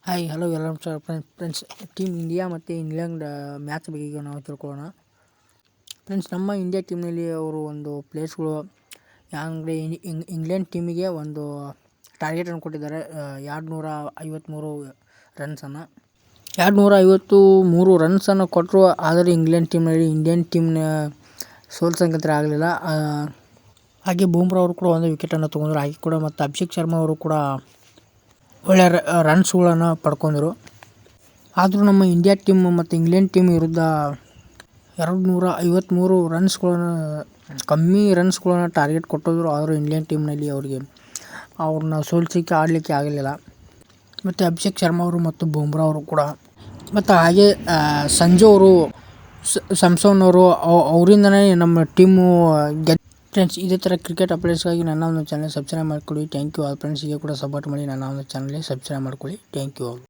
Hi hello ಎಲ್ಲ ನಮಸ್ಕಾರ friends. Team India ಮತ್ತು ಇಂಗ್ಲೆಂಡ್ ಮ್ಯಾಚ್ ಬಗ್ಗೆ ಈಗ ನಾವು ತಿಳ್ಕೊಳ್ಳೋಣ. ಫ್ರೆಂಡ್ಸ್, ನಮ್ಮ ಇಂಡಿಯಾ ಟೀಮ್ನಲ್ಲಿ ಅವರು ಒಂದು ಪ್ಲೇಯರ್ಸ್ಗಳು ಅಂದರೆ ಇಂಗ್ಲೆಂಡ್ ಟೀಮಿಗೆ ಒಂದು ಟಾರ್ಗೆಟನ್ನು ಕೊಟ್ಟಿದ್ದಾರೆ. 253 ರನ್ಸನ್ನು 253 ರನ್ಸನ್ನು ಕೊಟ್ಟರು. ಆದರೆ ಇಂಡಿಯನ್ ಟೀಮ್ನ ಸೋಲ್ಸಂಗಂತೂ ಆಗಲಿಲ್ಲ. ಹಾಗೆ ಬೂಮ್ರಾ ಅವರು ಕೂಡ ಒಂದು ವಿಕೆಟನ್ನು ತೊಗೊಂಡ್ರು. ಹಾಗೆ ಕೂಡ ಮತ್ತು ಅಭಿಷೇಕ್ ಶರ್ಮಾ ಅವರು ಕೂಡ ಒಳ್ಳೆಯ ರನ್ಸ್ಗಳನ್ನು ಪಡ್ಕೊಂಡ್ರು. ಆದರೂ ನಮ್ಮ ಇಂಡಿಯಾ ಟೀಮ್ ಮತ್ತು ಇಂಗ್ಲೆಂಡ್ ಟೀಮ್ ವಿರುದ್ಧ 253 ಕಮ್ಮಿ ರನ್ಸ್ಗಳನ್ನು ಟಾರ್ಗೆಟ್ ಕೊಟ್ಟಿದ್ರು. ಆದರೂ ಇಂಗ್ಲೆಂಡ್ ಟೀಮ್ನಲ್ಲಿ ಅವ್ರನ್ನ ಸೋಲಿಸಲಿಕ್ಕೆ ಆಡಲಿಕ್ಕೆ ಆಗಲಿಲ್ಲ. ಮತ್ತು ಅಭಿಷೇಕ್ ಶರ್ಮಾ ಅವರು ಮತ್ತು ಬೂಮ್ರಾ ಅವರು ಕೂಡ ಮತ್ತು ಹಾಗೆ ಸಂಜು ಅವರು, ಸ್ಯಾಮ್ಸನ್ ಅವರು ಅವರಿಂದನೇ ನಮ್ಮ ಟೀಮು ಫ್ರೆಂಡ್ಸ್, ಇದೇ ಥರ ಕ್ರಿಕೆಟ್ ಅಪ್ಡೇಟ್ಸ್ಗಾಗಿ ನನ್ನ ಒಂದು ಚಾನಲ್ ಸಬ್ಸ್ಕ್ರೈಬ್ ಮಾಡ್ಕೊಳ್ಳಿ. Thank you all friends. ಹೀಗೆ ಕೂಡ ಸಪೋರ್ಟ್ ಮಾಡಿ ನನ್ನ ಒಂದು ಚಾನಲ್ಗೆ ಸಬ್ಸ್ಕ್ರೈಬ್ ಮಾಡ್ಕೊಳ್ಳಿ. Thank you all.